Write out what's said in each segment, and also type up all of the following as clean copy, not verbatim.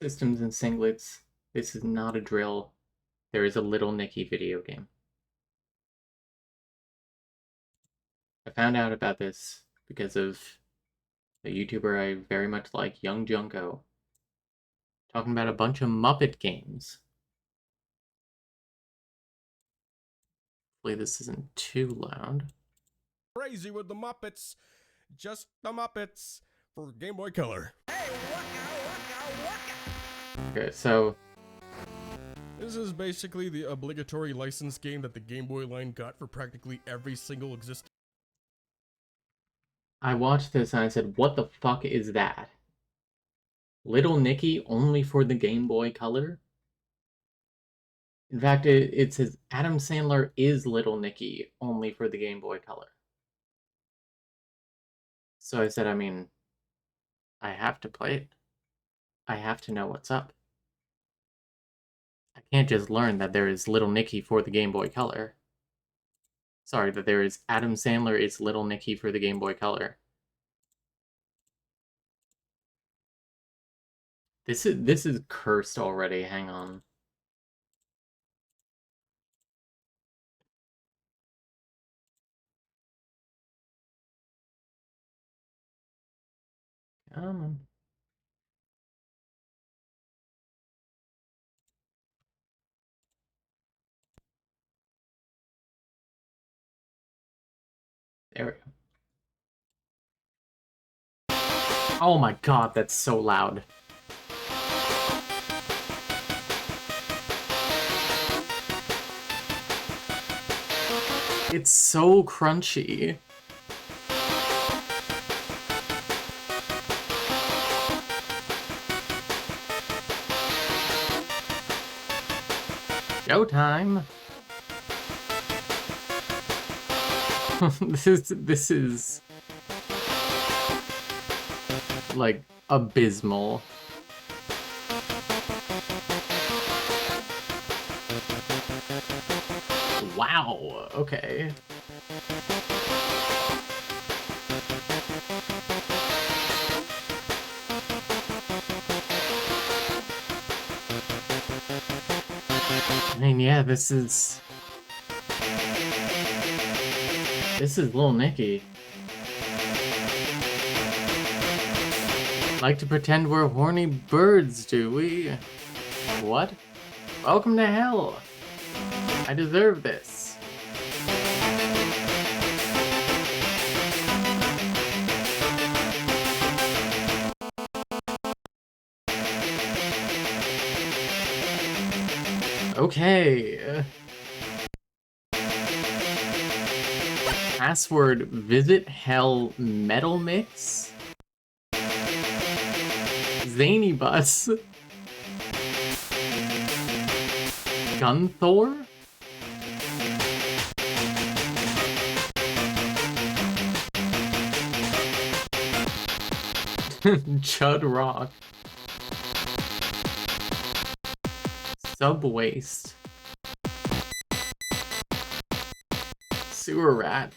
Systems and singlets. This is not a drill. There is a Little Nicky video game. I found out about this because of a YouTuber I very much like, Young Junko, talking about a bunch of Muppet games. Hopefully this isn't too loud. Crazy with the Muppets. Just the Muppets for Game Boy Color. Hey, Okay, so this is basically the obligatory license game that the Game Boy line got for practically every single existing. I watched this and I said, what the fuck is that? Little Nicky only for the Game Boy Color? In fact, it says Adam Sandler is Little Nicky only for the Game Boy Color. So I said, I mean, I have to play it. I have to know what's up. I can't just learn that there is Little Nicky for the Game Boy Color. Sorry, that there is Adam Sandler is Little Nicky for the Game Boy Color. This is cursed already. Hang on. Come on. There we go. Oh my god, that's so loud. It's so crunchy. Showtime. this is like abysmal. Wow, okay. I mean, yeah, this is Little Nicky. Like to pretend we're horny birds, do we? What? Welcome to hell. I deserve this. Okay. Password visit hell metal mix. Zany bus. Gunthor. Chud Rock. Subwaste. Sewer Rat.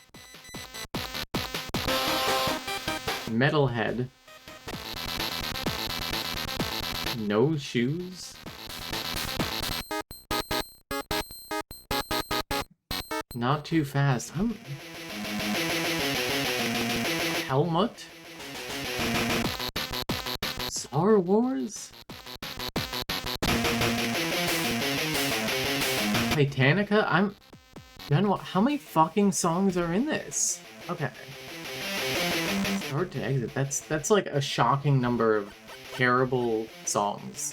Metalhead. No shoes. Not too fast. Helmut. Star Wars. Titanica. How many fucking songs are in this? Okay. Start to exit. That's like a shocking number of terrible songs.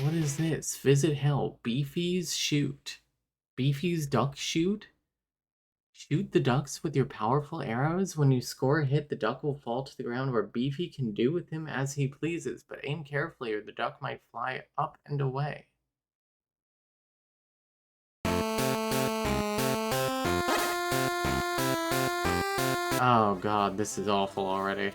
What is this? Visit hell. Beefy's shoot. Beefy's duck shoot? Shoot the ducks with your powerful arrows. When you score a hit, the duck will fall to the ground where Beefy can do with him as he pleases, but aim carefully or the duck might fly up and away. Oh god, this is awful already.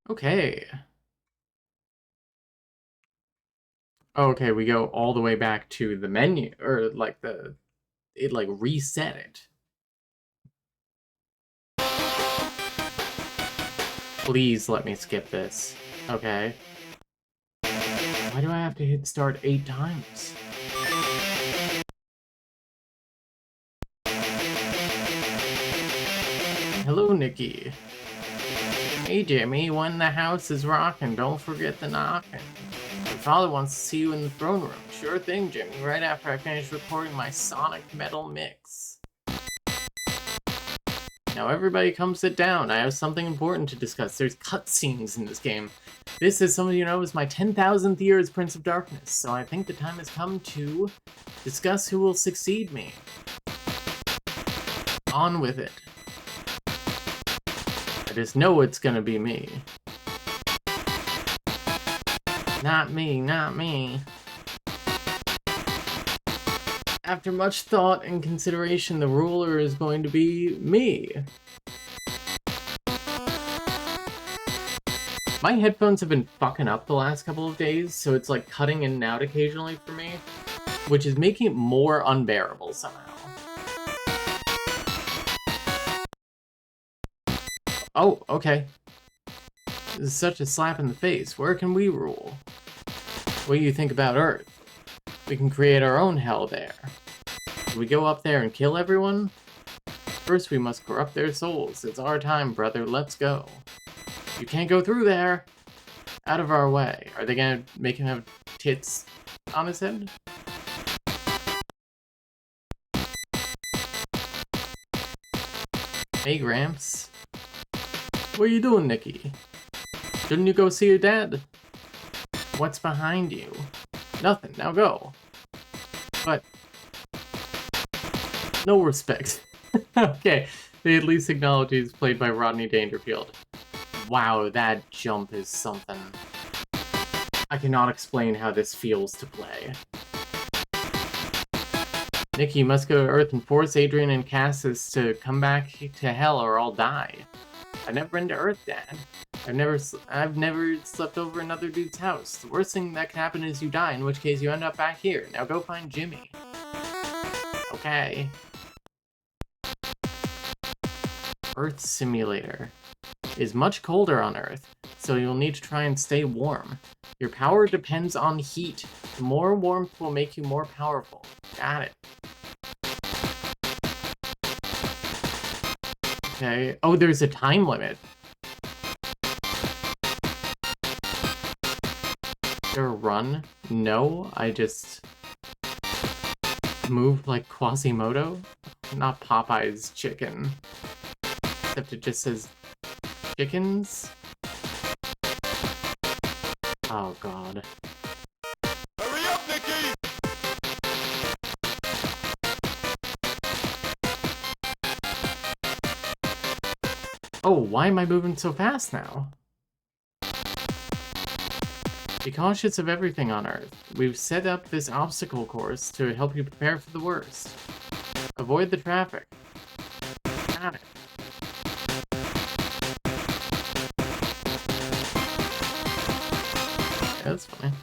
Okay. Oh, okay, we go all the way back to the menu, or like it like reset it. Please let me skip this. Okay. Why do I have to hit start 8 times? Hello, Nicky. Hey, Jimmy, when the house is rocking, don't forget the knocking. Your father wants to see you in the throne room. Sure thing, Jimmy, right after I finish recording my Sonic Metal Mix. Now everybody come sit down. I have something important to discuss. There's cutscenes in this game. This, as some of you know, is my 10,000th year as Prince of Darkness, so I think the time has come to discuss who will succeed me. On with it. I just know it's gonna be me. Not me, not me. After much thought and consideration, the ruler is going to be me. My headphones have been fucking up the last couple of days, so it's like cutting in and out occasionally for me, which is making it more unbearable somehow. Oh, okay. This is such a slap in the face. Where can we rule? What do you think about Earth? We can create our own hell there. Do we go up there and kill everyone? First, we must corrupt their souls. It's our time, brother. Let's go. You can't go through there. Out of our way. Are they gonna make him have tits on his head? Hey, Gramps. What are you doing, Nicky? Shouldn't you go see your dad? What's behind you? Nothing. Now go. But no respect. Okay, they at least acknowledge he's played by Rodney Dangerfield. Wow, that jump is something. I cannot explain how this feels to play. Nicky, you must go to Earth and force Adrian and Cassis to come back to hell or I'll die. I've never been to Earth, Dad. I've never slept over another dude's house. The worst thing that can happen is you die, in which case you end up back here. Now go find Jimmy. Okay. Earth Simulator is much colder on Earth, so you'll need to try and stay warm. Your power depends on heat. More warmth will make you more powerful. Got it. Okay. Oh, there's a time limit. Is there a run? No, I just move like Quasimodo. Not Popeye's chicken. Except it just says chickens. Oh god. Hurry up, Nicky! Oh, why am I moving so fast now? Be cautious of everything on Earth. We've set up this obstacle course to help you prepare for the worst. Avoid the traffic. Got it. Yeah, that's fine.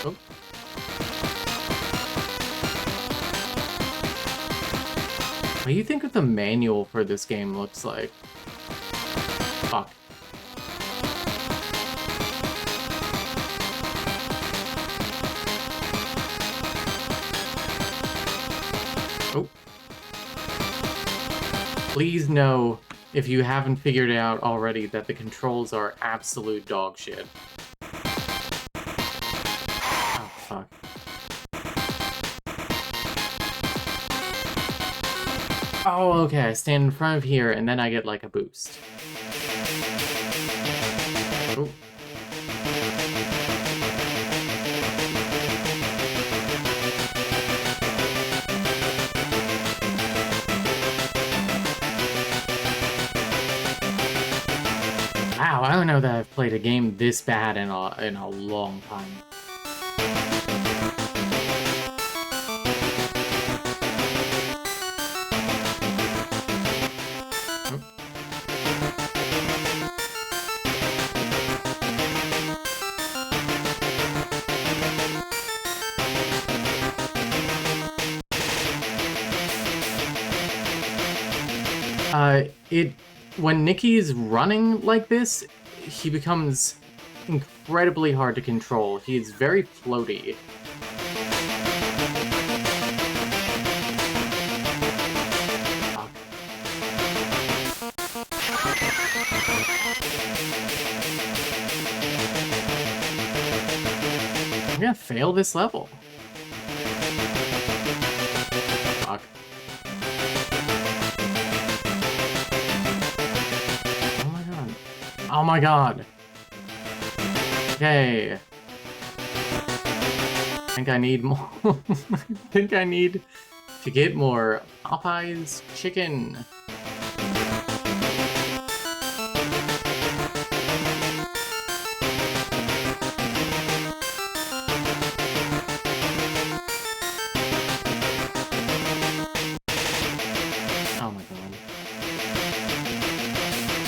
Oh. What do you think the manual for this game looks like? Fuck. Oh. Please know, if you haven't figured it out already, that the controls are absolute dog shit. Oh, fuck. Oh, okay, I stand in front of here, and then I get, like, a boost. Oh. Wow, I don't know that I've played a game this bad in a long time. When Nicky is running like this, he becomes incredibly hard to control. He is very floaty. I'm gonna fail this level. Fuck. Oh my god. Oh my god. Okay. I think I need more. I think I need to get more Popeye's chicken. Oh my god.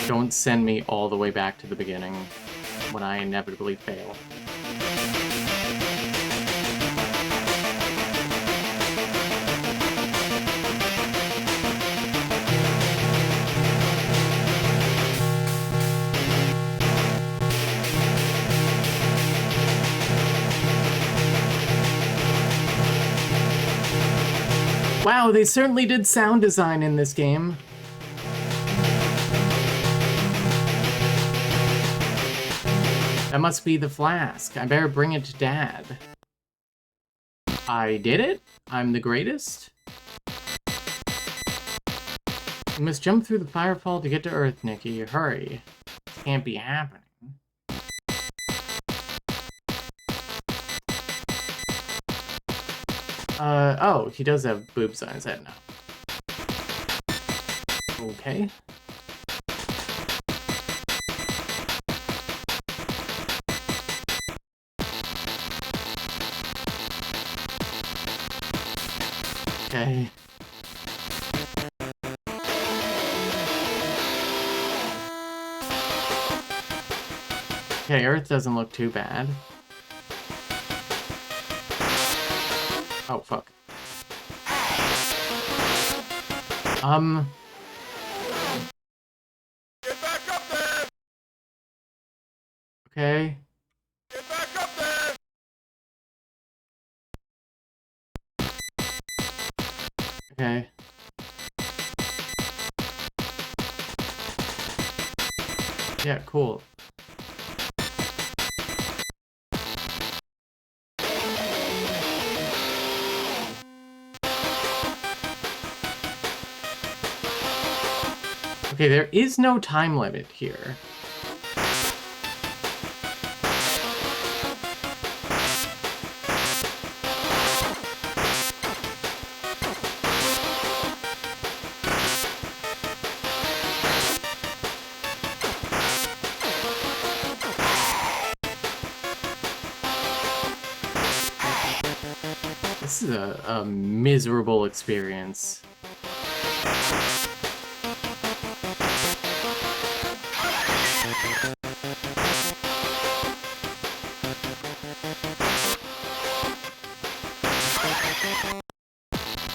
Don't send me all the way back to the beginning when I inevitably fail. Wow, they certainly did sound design in this game. That must be the flask. I better bring it to Dad. I did it? I'm the greatest? You must jump through the firefall to get to Earth, Nicky. Hurry. Can't be happening. Oh, he does have boobs on his head now. Okay. Okay. Okay, Earth doesn't look too bad. Oh, fuck. Get back up there! Okay. Get back up there! Okay. Yeah, cool. Okay, there is no time limit here. This is a miserable experience.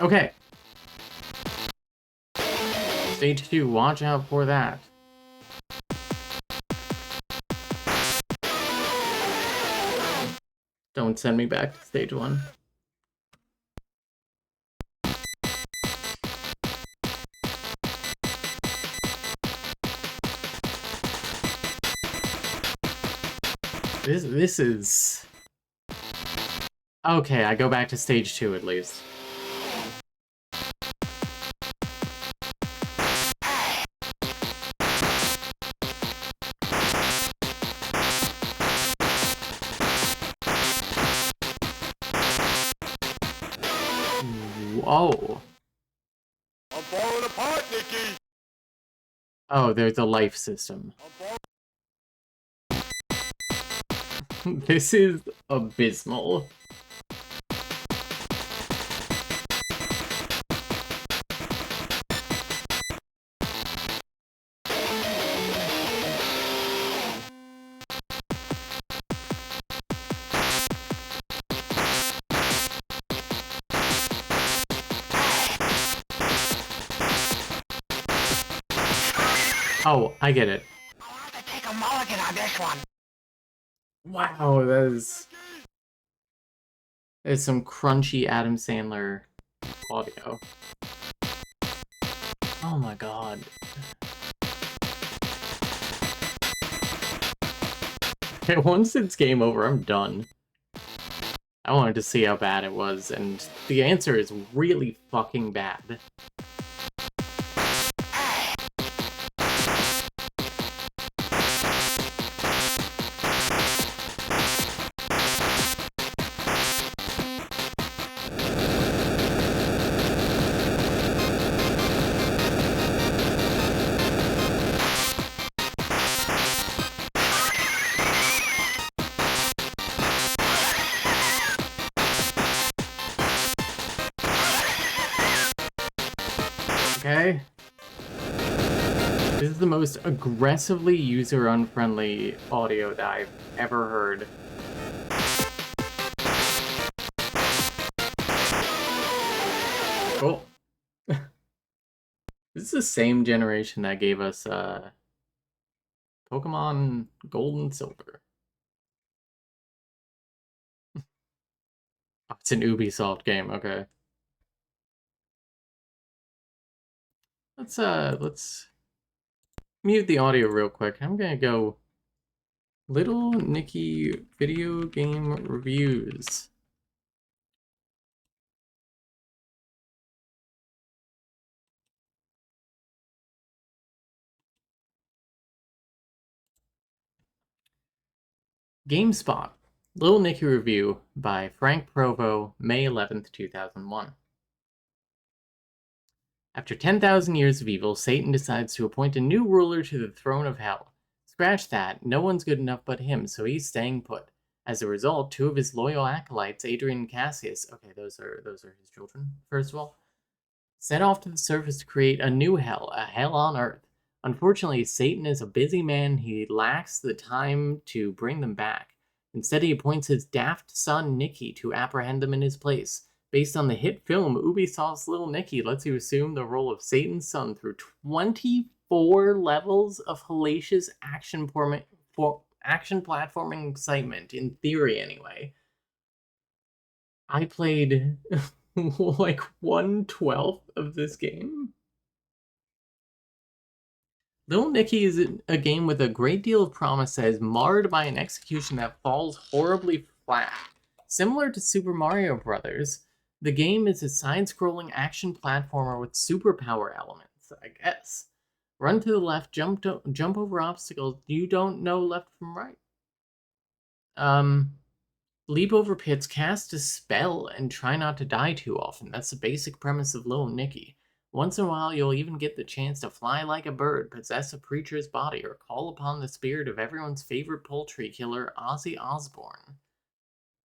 Okay. Stage 2, watch out for that. Don't send me back to stage 1. This is... Okay, I go back to stage 2 at least. Whoa. I'm falling apart, Nicky! Oh, there's a life system. This is abysmal. Oh, I get it. I'll have to take a mulligan on this one. Wow, that is some crunchy Adam Sandler audio. Oh my god. Once it's game over, I'm done. I wanted to see how bad it was, and the answer is really fucking bad. Okay? This is the most aggressively user-unfriendly audio that I've ever heard. Cool. This is the same generation that gave us Pokemon Gold and Silver. Oh, it's an Ubisoft game, okay. Let's mute the audio real quick. I'm gonna go Little Nicky video game reviews. GameSpot. Little Nicky review by Frank Provo, May 11th, 2001. After 10,000 years of evil, Satan decides to appoint a new ruler to the throne of hell. Scratch that, no one's good enough but him, so he's staying put. As a result, two of his loyal acolytes, Adrian and Cassius, okay, those are his children, first of all, set off to the surface to create a new hell, a hell on Earth. Unfortunately, Satan is a busy man. He lacks the time to bring them back. Instead, he appoints his daft son, Nicky, to apprehend them in his place. Based on the hit film, Ubisoft's Little Nicky lets you assume the role of Satan's son through 24 levels of hellacious action platforming excitement, in theory anyway. I played like 1/12 of this game. Little Nicky is a game with a great deal of promise that is marred by an execution that falls horribly flat. Similar to Super Mario Bros., the game is a side-scrolling action platformer with superpower elements, I guess. Run to the left, jump over obstacles you don't know left from right. Leap over pits, cast a spell, and try not to die too often. That's the basic premise of Little Nicky. Once in a while, you'll even get the chance to fly like a bird, possess a preacher's body, or call upon the spirit of everyone's favorite poultry killer, Ozzy Osbourne.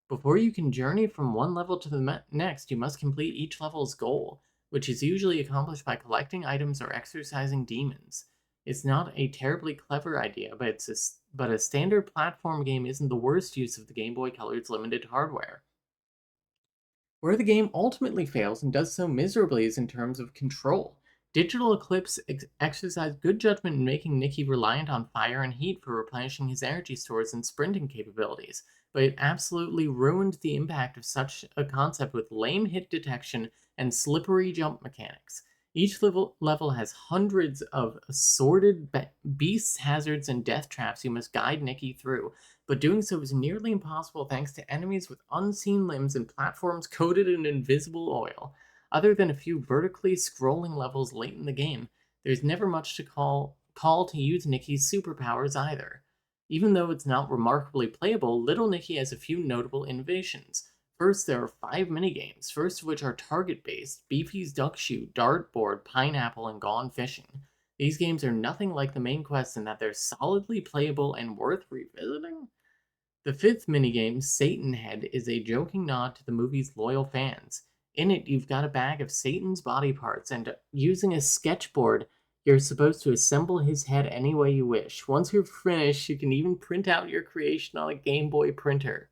Before you can journey from one level to the next, you must complete each level's goal, which is usually accomplished by collecting items or exorcising demons. It's not a terribly clever idea, but a standard platform game isn't the worst use of the Game Boy Color's limited hardware. Where the game ultimately fails and does so miserably is in terms of control. Digital Eclipse exercised good judgment in making Nicky reliant on fire and heat for replenishing his energy stores and sprinting capabilities, but it absolutely ruined the impact of such a concept with lame hit detection and slippery jump mechanics. Each level has hundreds of assorted beasts, hazards, and death traps you must guide Nicky through, but doing so is nearly impossible thanks to enemies with unseen limbs and platforms coated in invisible oil. Other than a few vertically scrolling levels late in the game, there's never much to call to use Nicky's superpowers either. Even though it's not remarkably playable, Little Nicky has a few notable innovations. First, there are 5 minigames, first of which are target-based: Beefy's Duck Shoot, Dartboard, Pineapple, and Gone Fishing. These games are nothing like the main quest in that they're solidly playable and worth revisiting. The 5th minigame, Satan Head, is a joking nod to the movie's loyal fans. In it, you've got a bag of Satan's body parts, and using a sketchboard, you're supposed to assemble his head any way you wish. Once you're finished, you can even print out your creation on a Game Boy printer.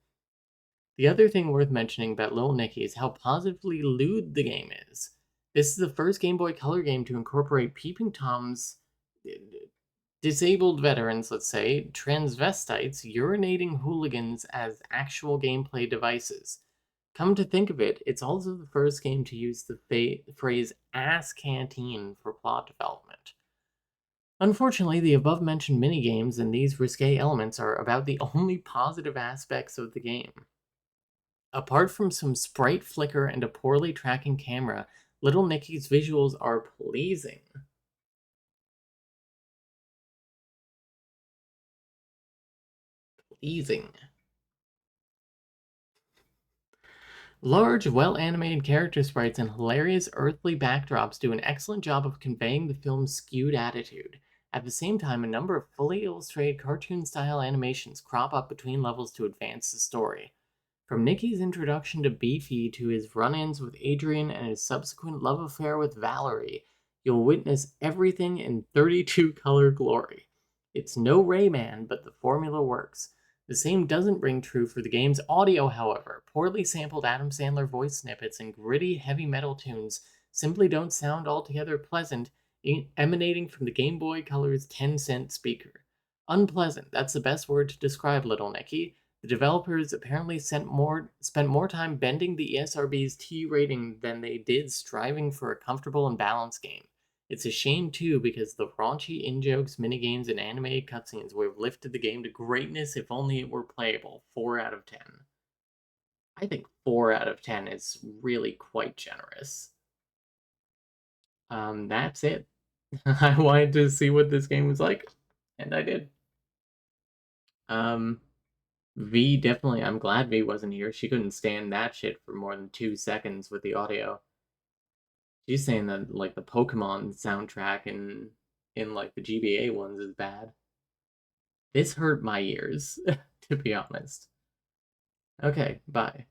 The other thing worth mentioning about Little Nicky is how positively lewd the game is. This is the first Game Boy Color game to incorporate Peeping Tom's disabled veterans, let's say, transvestites, urinating hooligans as actual gameplay devices. Come to think of it, it's also the first game to use the phrase ass canteen for plot development. Unfortunately, the above-mentioned minigames and these risque elements are about the only positive aspects of the game. Apart from some sprite flicker and a poorly tracking camera, Little Nicky's visuals are pleasing. Pleasing. Large, well-animated character sprites and hilarious earthly backdrops do an excellent job of conveying the film's skewed attitude. At the same time, a number of fully illustrated cartoon-style animations crop up between levels to advance the story. From Nicky's introduction to Beefy to his run-ins with Adrian and his subsequent love affair with Valerie, you'll witness everything in 32-color glory. It's no Rayman, but the formula works. The same doesn't ring true for the game's audio, however. Poorly sampled Adam Sandler voice snippets and gritty heavy metal tunes simply don't sound altogether pleasant, emanating from the Game Boy Color's 10-cent speaker. Unpleasant, that's the best word to describe Little Nicky. The developers apparently spent more time bending the ESRB's T rating than they did striving for a comfortable and balanced game. It's a shame too, because the raunchy in-jokes, minigames, and animated cutscenes would have lifted the game to greatness if only it were playable. 4 out of 10. I think 4 out of 10 is really quite generous. That's it. I wanted to see what this game was like, and I did. V definitely, I'm glad V wasn't here. She couldn't stand that shit for more than 2 seconds with the audio. She's saying that like the Pokemon soundtrack in like the GBA ones is bad. This hurt my ears, to be honest. Okay, bye.